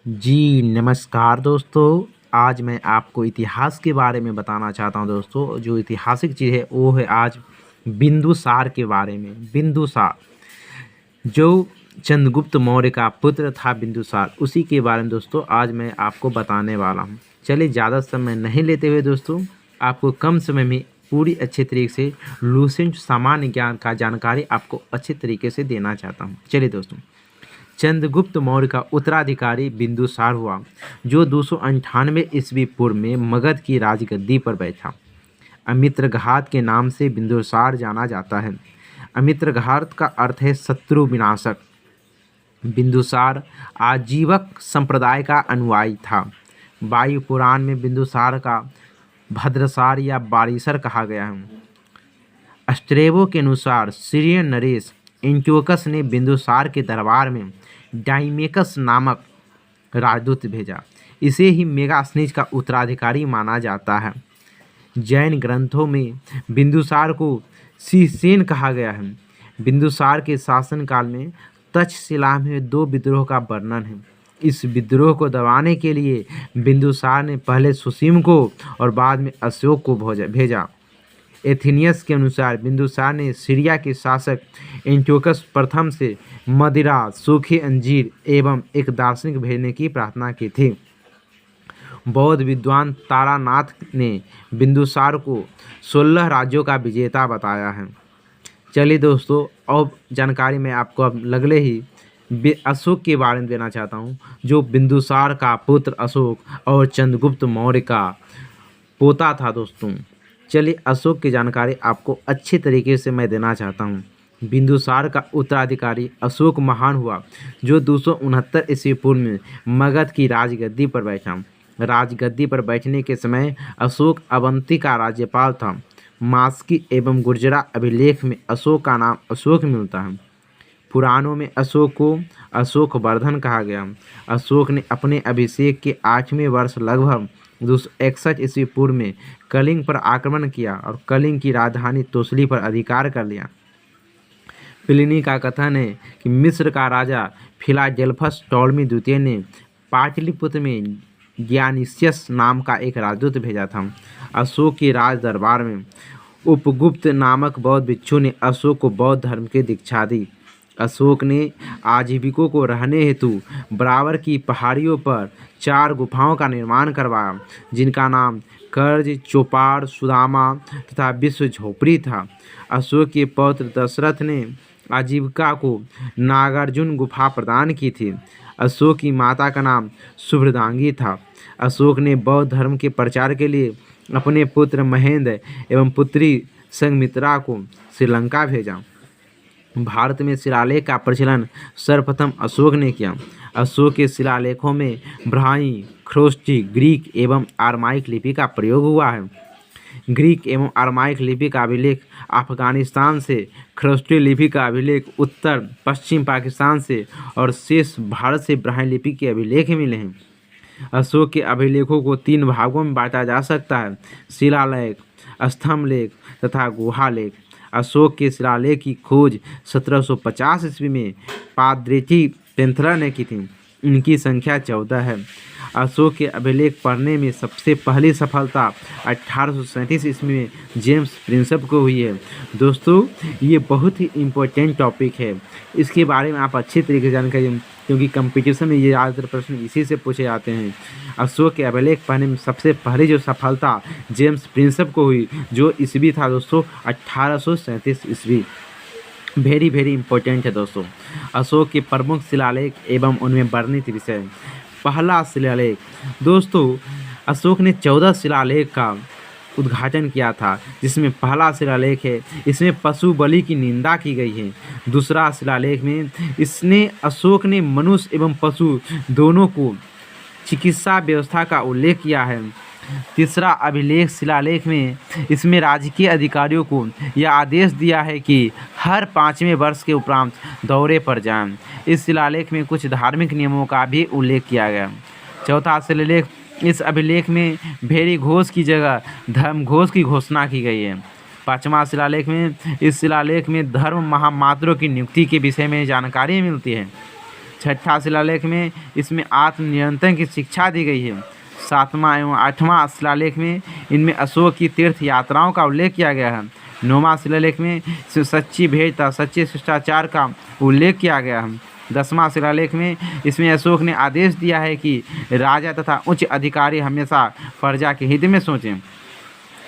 जी नमस्कार दोस्तों। आज मैं आपको इतिहास के बारे में बताना चाहता हूं दोस्तों। जो ऐतिहासिक चीज़ है वो है आज बिंदुसार के बारे में। बिंदुसार जो चंद्रगुप्त मौर्य का पुत्र था बिंदुसार, उसी के बारे में दोस्तों आज मैं आपको बताने वाला हूं। चलिए ज़्यादा समय नहीं लेते हुए दोस्तों आपको कम समय में पूरी अच्छे तरीके से लूसेंट सामान्य ज्ञान का जानकारी आपको अच्छे तरीके से देना चाहता हूँ। चलिए दोस्तों, चंद्रगुप्त मौर्य का उत्तराधिकारी बिंदुसार हुआ, जो 298 ईस्वी पूर्व में मगध की राजगद्दी पर बैठा। अमित्रघात के नाम से बिंदुसार जाना जाता है। अमित्रघात का अर्थ है शत्रु विनाशक। बिंदुसार आजीवक संप्रदाय का अनुयायी था। वायु पुराण में बिंदुसार का भद्रसार या बारीसर कहा गया है। स्ट्रेबो के अनुसार सीरियन नरेश एंटियोकस ने बिंदुसार के दरबार में डाइमेकस नामक राजदूत भेजा। इसे ही मेगास्नीज का उत्तराधिकारी माना जाता है। जैन ग्रंथों में बिंदुसार को सीसेन कहा गया है। बिंदुसार के शासनकाल में तक्षशिला में 2 विद्रोह का वर्णन है। इस विद्रोह को दबाने के लिए बिंदुसार ने पहले सुसीम को और बाद में अशोक को भेजा। एथेनियस के अनुसार बिंदुसार ने सीरिया के शासक एंटियोकस प्रथम से मदिरा, सूखे अंजीर एवं एक दार्शनिक भेजने की प्रार्थना की थी। बौद्ध विद्वान तारानाथ ने बिंदुसार को 16 राज्यों का विजेता बताया है। चलिए दोस्तों, अब जानकारी मैं आपको अब लगले ही अशोक के बारे में देना चाहता हूँ, जो बिंदुसार का पुत्र अशोक और चंद्रगुप्त मौर्य का पोता था। दोस्तों चलिए, अशोक की जानकारी आपको अच्छे तरीके से मैं देना चाहता हूँ। बिंदुसार का उत्तराधिकारी अशोक महान हुआ, जो 269 ईस्वी पूर्व में मगध की राजगद्दी पर बैठा। राजगद्दी पर बैठने के समय अशोक अवंती का राज्यपाल था। मास्की एवं गुर्जरा अभिलेख में अशोक का नाम अशोक मिलता है। पुराणों में अशोक को अशोक वर्धन कहा गया। अशोक ने अपने अभिषेक के 8वें वर्ष लगभग 261 ईस्वी पूर्व में कलिंग पर आक्रमण किया और कलिंग की राजधानी तोसली पर अधिकार कर लिया। प्लिनी का कथन है कि मिस्र का राजा फिलाडेल्फस टॉलमी द्वितीय ने पाटलिपुत्र में ज्ञानिसियस नाम का एक राजदूत भेजा था। अशोक के राज दरबार में उपगुप्त नामक बौद्ध भिक्षु ने अशोक को बौद्ध धर्म की दीक्षा दी। अशोक ने आजीविकों को रहने हेतु बराबर की पहाड़ियों पर 4 गुफाओं का निर्माण करवाया, जिनका नाम कर्ज, चौपाड़, सुदामा तथा विश्व झोपड़ी था। अशोक के पौत्र दशरथ ने आजीविका को नागार्जुन गुफा प्रदान की थी। अशोक की माता का नाम शुभ्रदांगी था। अशोक ने बौद्ध धर्म के प्रचार के लिए अपने पुत्र महेंद्र एवं पुत्री संघमित्रा को श्रीलंका भेजा। भारत में शिलालेख का प्रचलन सर्वप्रथम अशोक ने किया। अशोक के शिलालेखों में ब्राह्मी, ख्रोष्टी, ग्रीक एवं आरमाइक लिपि का प्रयोग हुआ है। ग्रीक एवं आरमाइक लिपि का अभिलेख अफगानिस्तान से, ख्रोष्टी लिपि का अभिलेख उत्तर पश्चिम पाकिस्तान से और शेष भारत से ब्राह्मी लिपि के अभिलेख मिले हैं। अशोक के अभिलेखों को 3 भागों में बांटा जा सकता है: शिलालेख, स्तंभलेख तथा गुहालेख। अशोक के शिलालेख की खोज 1750 ईस्वी में पाद्रेची पेंथरा ने की थी। इनकी संख्या 14 है। अशोक के अभिलेख पढ़ने में सबसे पहली सफलता 1837 ईस्वी में जेम्स प्रिंसप को हुई है। दोस्तों ये बहुत ही इम्पोर्टेंट टॉपिक है, इसके बारे में आप अच्छी तरीके से जानकारी, क्योंकि कंपटीशन में ये ज़्यादातर प्रश्न इसी से पूछे जाते हैं। अशोक के अभिलेख पढ़ने में सबसे पहली जो सफलता जेम्स प्रिंसप को हुई, जो ईस्वी था दोस्तों 1837 ईस्वी। वेरी वेरी इंपॉर्टेंट है दोस्तों। अशोक के प्रमुख शिलालेख एवं उनमें वर्णित विषय। पहला शिलालेख, दोस्तों अशोक ने 14 शिलालेख का उद्घाटन किया था, जिसमें पहला शिलालेख है इसमें पशु बलि की निंदा की गई है। दूसरा शिलालेख में इसने अशोक ने मनुष्य एवं पशु दोनों को चिकित्सा व्यवस्था का उल्लेख किया है। तीसरा अभिलेख शिलालेख में इसमें राजकीय अधिकारियों को यह आदेश दिया है कि हर 5वें वर्ष के उपरांत दौरे पर जाएं। इस शिलालेख में कुछ धार्मिक नियमों का भी उल्लेख किया गया। चौथा शिलालेख, इस अभिलेख में भेरी घोष की जगह धर्म घोष की घोषणा की गई है। 5वां शिलालेख में, इस शिलालेख में धर्म महामात्रों की नियुक्ति के विषय में जानकारी मिलती है। छठा शिलालेख में इसमें आत्मनियंत्रण की शिक्षा दी गई है। सातवां एवं आठवां शिलालेख में इनमें अशोक की तीर्थ यात्राओं का उल्लेख किया गया है। नौवां शिलालेख में सच्ची भेद तथा सच्चे शिष्टाचार का उल्लेख किया गया है। 10वां शिलालेख में इसमें अशोक ने आदेश दिया है कि राजा तथा उच्च अधिकारी हमेशा प्रजा के हित में सोचें।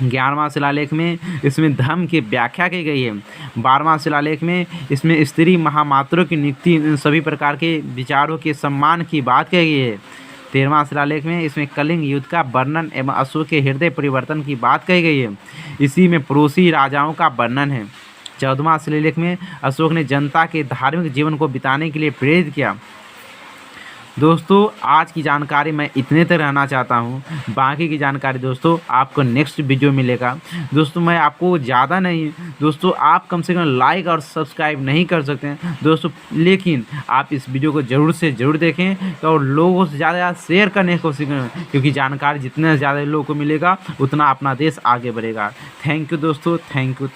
11वां शिलालेख में इसमें धर्म की व्याख्या की गई है। 12वां शिलालेख में इसमें स्त्री महामात्रों की नियुक्ति, इन सभी प्रकार के विचारों के सम्मान की बात कही गई है। 13वां शिलालेख में इसमें कलिंग युद्ध का वर्णन एवं अशोक के हृदय परिवर्तन की बात कही गई है। इसी में पड़ोसी राजाओं का वर्णन है। 14वां शिलालेख में अशोक ने जनता के धार्मिक जीवन को बिताने के लिए प्रेरित किया। दोस्तों आज की जानकारी मैं इतने तक रहना चाहता हूँ, बाकी की जानकारी दोस्तों आपको नेक्स्ट वीडियो मिलेगा। दोस्तों मैं आपको ज़्यादा नहीं, दोस्तों आप कम से कम लाइक और सब्सक्राइब नहीं कर सकते हैं दोस्तों, लेकिन आप इस वीडियो को ज़रूर से ज़रूर देखें और लोगों से ज़्यादा शेयर करने की कोशिश करें, क्योंकि जानकारी जितने ज़्यादा लोगों को मिलेगा उतना अपना देश आगे बढ़ेगा। थैंक यू दोस्तों, थैंक यू।